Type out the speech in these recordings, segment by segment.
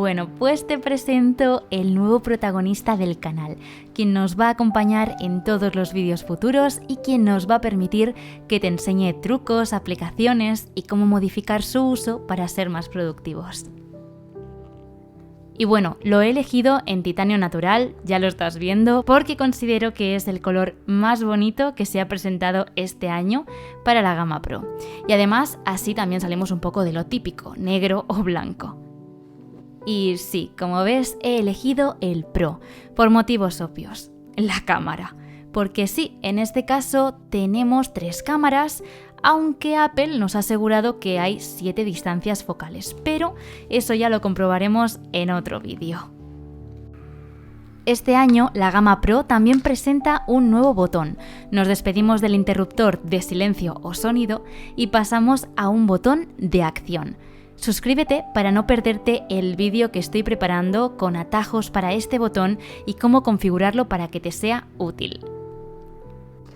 Bueno, pues te presento el nuevo protagonista del canal, quien nos va a acompañar en todos los vídeos futuros y quien nos va a permitir que te enseñe trucos, aplicaciones y cómo modificar su uso para ser más productivos. Y bueno, lo he elegido en titanio natural, ya lo estás viendo, porque considero que es el color más bonito que se ha presentado este año para la gama Pro. Y además, así también salimos un poco de lo típico, negro o blanco. Y sí, como ves, he elegido el Pro, por motivos obvios, la cámara. Porque sí, en este caso tenemos 3 cámaras, aunque Apple nos ha asegurado que hay 7 distancias focales, pero eso ya lo comprobaremos en otro vídeo. Este año la gama Pro también presenta un nuevo botón. Nos despedimos del interruptor de silencio o sonido y pasamos a un botón de acción. Suscríbete para no perderte el vídeo que estoy preparando con atajos para este botón y cómo configurarlo para que te sea útil.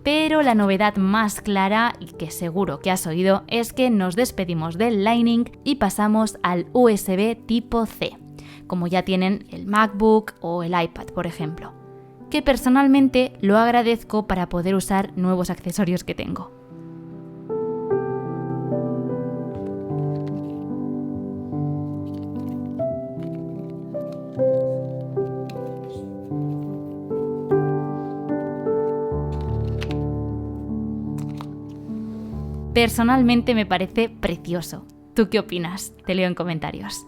Pero la novedad más clara, y que seguro que has oído, es que nos despedimos del Lightning y pasamos al USB tipo C, como ya tienen el MacBook o el iPad, por ejemplo, que personalmente lo agradezco para poder usar nuevos accesorios que tengo. Personalmente me parece precioso. ¿Tú qué opinas? Te leo en comentarios.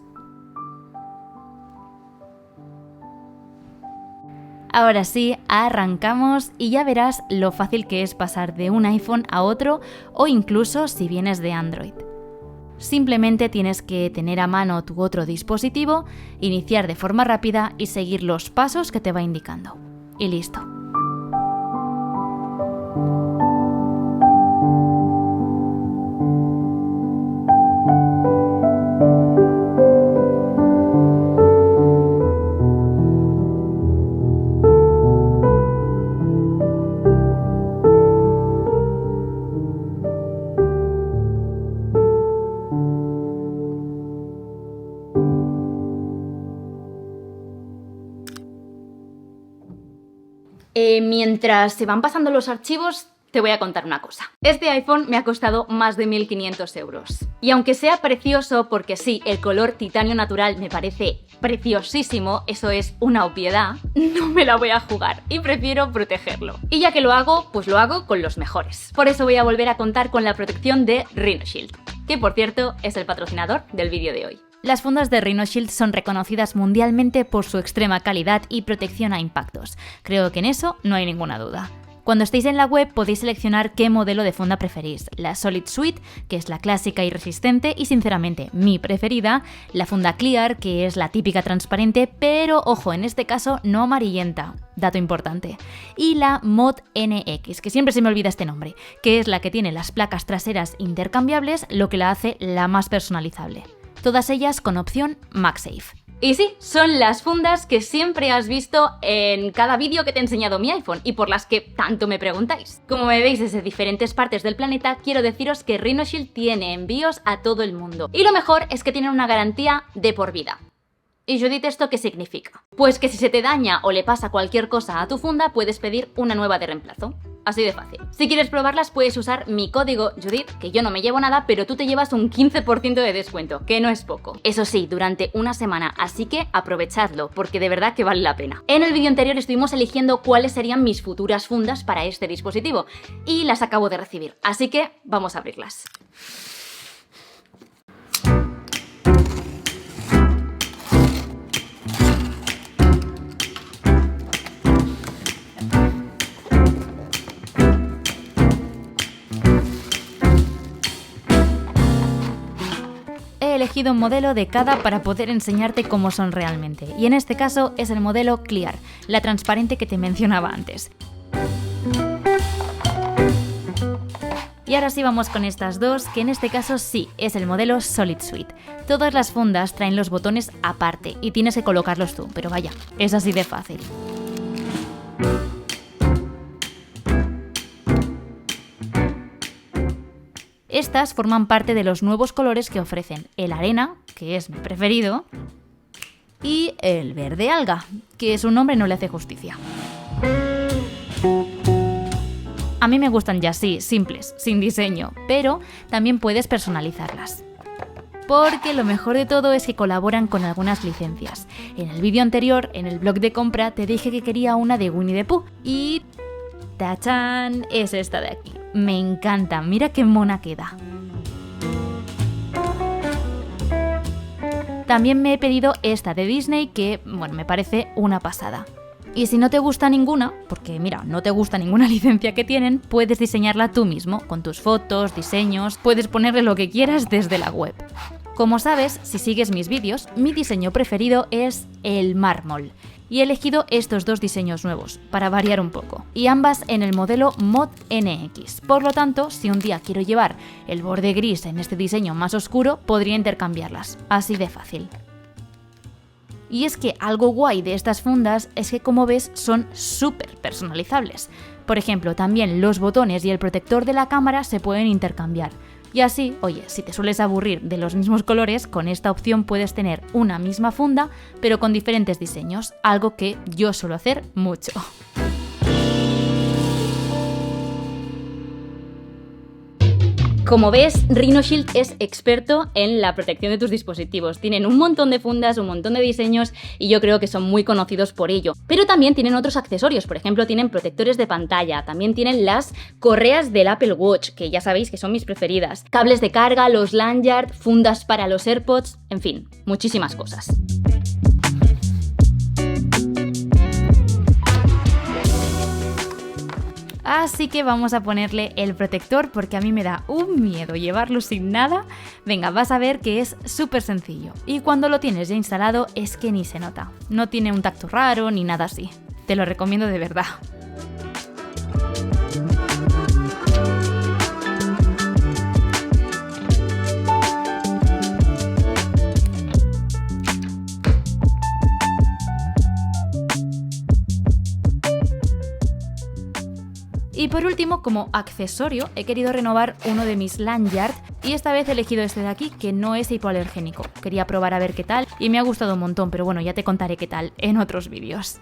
Ahora sí, arrancamos y ya verás lo fácil que es pasar de un iPhone a otro o incluso si vienes de Android. Simplemente tienes que tener a mano tu otro dispositivo, iniciar de forma rápida y seguir los pasos que te va indicando. Y listo. Mientras se van pasando los archivos, te voy a contar una cosa. Este iPhone me ha costado más de 1.500 euros. Y aunque sea precioso, porque sí, el color titanio natural me parece preciosísimo, eso es una obviedad, no me la voy a jugar y prefiero protegerlo. Y ya que lo hago, pues lo hago con los mejores. Por eso voy a volver a contar con la protección de RhinoShield, que por cierto es el patrocinador del vídeo de hoy. Las fundas de RhinoShield son reconocidas mundialmente por su extrema calidad y protección a impactos. Creo que en eso no hay ninguna duda. Cuando estéis en la web podéis seleccionar qué modelo de funda preferís, la Solid Suite, que es la clásica y resistente y sinceramente mi preferida, la funda Clear, que es la típica transparente, pero ojo, en este caso no amarillenta, dato importante, y la Mod NX, que siempre se me olvida este nombre, que es la que tiene las placas traseras intercambiables, lo que la hace la más personalizable. Todas ellas con opción MagSafe. Y sí, son las fundas que siempre has visto en cada vídeo que te he enseñado mi iPhone y por las que tanto me preguntáis. Como me veis desde diferentes partes del planeta, quiero deciros que RhinoShield tiene envíos a todo el mundo. Y lo mejor es que tienen una garantía de por vida. Y Judith, ¿esto qué significa? Pues que si se te daña o le pasa cualquier cosa a tu funda, puedes pedir una nueva de reemplazo. Así de fácil. Si quieres probarlas, puedes usar mi código Judith, que yo no me llevo nada, pero tú te llevas un 15% de descuento, que no es poco. Eso sí, durante una semana, así que aprovechadlo, porque de verdad que vale la pena. En el vídeo anterior estuvimos eligiendo cuáles serían mis futuras fundas para este dispositivo, y las acabo de recibir, así que vamos a abrirlas. He elegido un modelo de cada para poder enseñarte cómo son realmente, y en este caso es el modelo Clear, la transparente que te mencionaba antes. Y ahora sí vamos con estas dos, que en este caso sí, es el modelo Solid Suite. Todas las fundas traen los botones aparte y tienes que colocarlos tú, pero vaya, es así de fácil. Estas forman parte de los nuevos colores que ofrecen el arena, que es mi preferido, y el verde alga, que su nombre no le hace justicia. A mí me gustan ya así, simples, sin diseño, pero también puedes personalizarlas. Porque lo mejor de todo es que colaboran con algunas licencias. En el vídeo anterior, en el blog de compra, te dije que quería una de Winnie the Pooh y... ¡tachán! Es esta de aquí. Me encanta, mira qué mona queda. También me he pedido esta de Disney que, bueno, me parece una pasada. Y si no te gusta ninguna, porque mira, no te gusta ninguna licencia que tienen, puedes diseñarla tú mismo, con tus fotos, diseños, puedes ponerle lo que quieras desde la web. Como sabes, si sigues mis vídeos, mi diseño preferido es el mármol. Y he elegido estos dos diseños nuevos, para variar un poco. Y ambas en el modelo Mod NX. Por lo tanto, si un día quiero llevar el borde gris en este diseño más oscuro, podría intercambiarlas. Así de fácil. Y es que algo guay de estas fundas es que, como ves, son súper personalizables. Por ejemplo, también los botones y el protector de la cámara se pueden intercambiar. Y así, oye, si te sueles aburrir de los mismos colores, con esta opción puedes tener una misma funda, pero con diferentes diseños, algo que yo suelo hacer mucho. Como ves, RhinoShield es experto en la protección de tus dispositivos. Tienen un montón de fundas, un montón de diseños y yo creo que son muy conocidos por ello. Pero también tienen otros accesorios, por ejemplo, tienen protectores de pantalla, también tienen las correas del Apple Watch, que ya sabéis que son mis preferidas, cables de carga, los lanyard, fundas para los AirPods, en fin, muchísimas cosas. Así que vamos a ponerle el protector porque a mí me da un miedo llevarlo sin nada. Venga, vas a ver que es súper sencillo. Y cuando lo tienes ya instalado es que ni se nota. No tiene un tacto raro ni nada así. Te lo recomiendo de verdad. Y por último, como accesorio, he querido renovar uno de mis lanyard y esta vez he elegido este de aquí, que no es hipoalergénico. Quería probar a ver qué tal y me ha gustado un montón, pero bueno, ya te contaré qué tal en otros vídeos.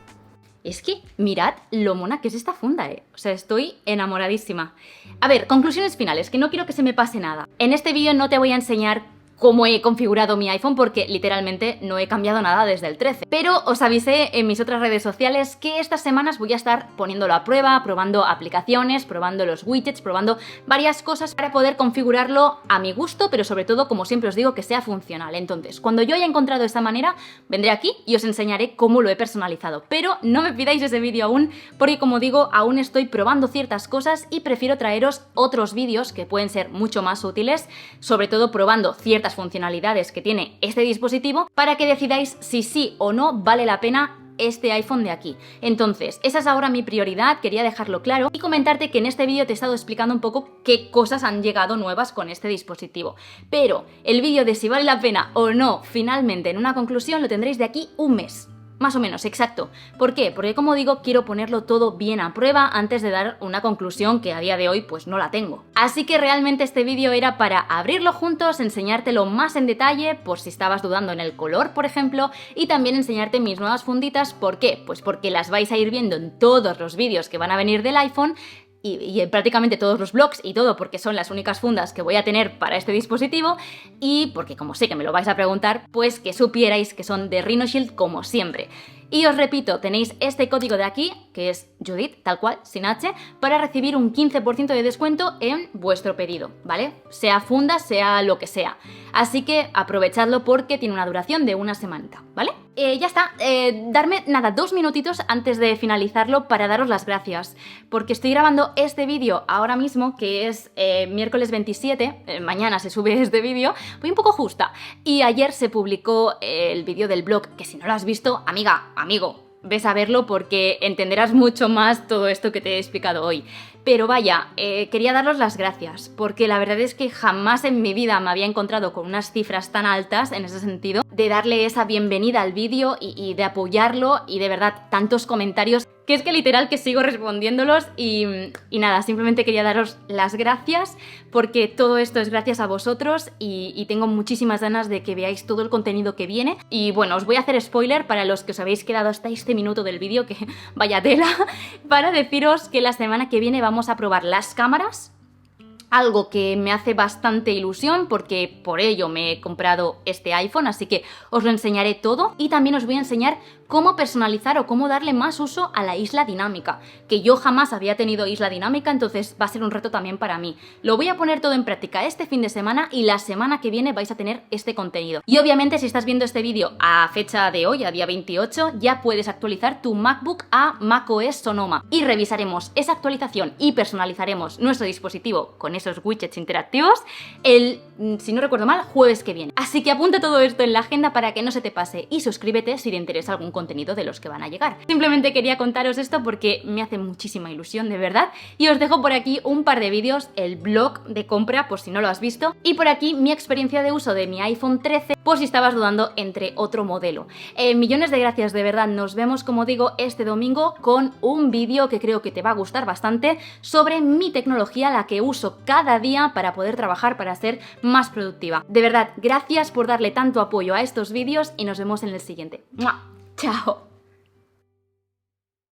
Es que mirad lo mona que es esta funda, O sea, estoy enamoradísima. A ver, conclusiones finales, que no quiero que se me pase nada. En este vídeo no te voy a enseñar cómo he configurado mi iPhone porque literalmente no he cambiado nada desde el 13. Pero os avisé en mis otras redes sociales que estas semanas voy a estar poniéndolo a prueba, probando aplicaciones, probando los widgets, probando varias cosas para poder configurarlo a mi gusto, pero sobre todo, como siempre os digo, que sea funcional. Entonces, cuando yo haya encontrado esta manera, vendré aquí y os enseñaré cómo lo he personalizado. Pero no me pidáis ese vídeo aún, porque como digo, aún estoy probando ciertas cosas y prefiero traeros otros vídeos que pueden ser mucho más útiles, sobre todo probando ciertas funcionalidades que tiene este dispositivo para que decidáis si sí o no vale la pena este iPhone de aquí. Entonces, esa es ahora mi prioridad, quería dejarlo claro y comentarte que en este vídeo te he estado explicando un poco qué cosas han llegado nuevas con este dispositivo. Pero el vídeo de si vale la pena o no finalmente en una conclusión lo tendréis de aquí un mes. Más o menos, exacto. ¿Por qué? Porque como digo, quiero ponerlo todo bien a prueba antes de dar una conclusión que a día de hoy pues no la tengo. Así que realmente este vídeo era para abrirlo juntos, enseñártelo más en detalle por si estabas dudando en el color, por ejemplo, y también enseñarte mis nuevas funditas. ¿Por qué? Pues porque las vais a ir viendo en todos los vídeos que van a venir del iPhone y en prácticamente todos los vlogs y todo, porque son las únicas fundas que voy a tener para este dispositivo y porque como sé que me lo vais a preguntar, pues que supierais que son de RhinoShield como siempre. Y os repito, tenéis este código de aquí, que es Judith, tal cual, sin H, para recibir un 15% de descuento en vuestro pedido, ¿vale? Sea funda, sea lo que sea. Así que aprovechadlo porque tiene una duración de una semanita, ¿vale? Ya está, darme, nada, 2 minutitos antes de finalizarlo para daros las gracias, porque estoy grabando este vídeo ahora mismo, que es miércoles 27, mañana se sube este vídeo, voy un poco justa, y ayer se publicó el vídeo del blog, que si no lo has visto, amiga, amigo, ves a verlo porque entenderás mucho más todo esto que te he explicado hoy. Pero vaya, quería daros las gracias, porque la verdad es que jamás en mi vida me había encontrado con unas cifras tan altas en ese sentido, de darle esa bienvenida al vídeo y de apoyarlo, y de verdad tantos comentarios, que es que literal que sigo respondiéndolos y nada, simplemente quería daros las gracias, porque todo esto es gracias a vosotros y tengo muchísimas ganas de que veáis todo el contenido que viene. Y bueno, os voy a hacer spoiler para los que os habéis quedado hasta este minuto del vídeo, que vaya tela, para deciros que la semana que viene vamos a probar las cámaras. Algo que me hace bastante ilusión porque por ello me he comprado este iPhone, así que os lo enseñaré todo y también os voy a enseñar cómo personalizar o cómo darle más uso a la isla dinámica, que yo jamás había tenido isla dinámica, entonces va a ser un reto también para mí. Lo voy a poner todo en práctica este fin de semana y la semana que viene vais a tener este contenido. Y obviamente si estás viendo este vídeo a fecha de hoy, a día 28, ya puedes actualizar tu MacBook a macOS Sonoma y revisaremos esa actualización y personalizaremos nuestro dispositivo con esos widgets interactivos el, si no recuerdo mal, jueves que viene. Así que apunta todo esto en la agenda para que no se te pase y suscríbete si te interesa algún contenido de los que van a llegar. Simplemente quería contaros esto porque me hace muchísima ilusión, de verdad, y os dejo por aquí un par de vídeos, el blog de compra por si no lo has visto, y por aquí mi experiencia de uso de mi iPhone 13 por si estabas dudando entre otro modelo. Millones de gracias, de verdad. Nos vemos, como digo, este domingo con un vídeo que creo que te va a gustar bastante sobre mi tecnología, la que uso cada día para poder trabajar, para ser más productiva. De verdad, gracias por darle tanto apoyo a estos vídeos y nos vemos en el siguiente. ¡Mua! ¡Chao!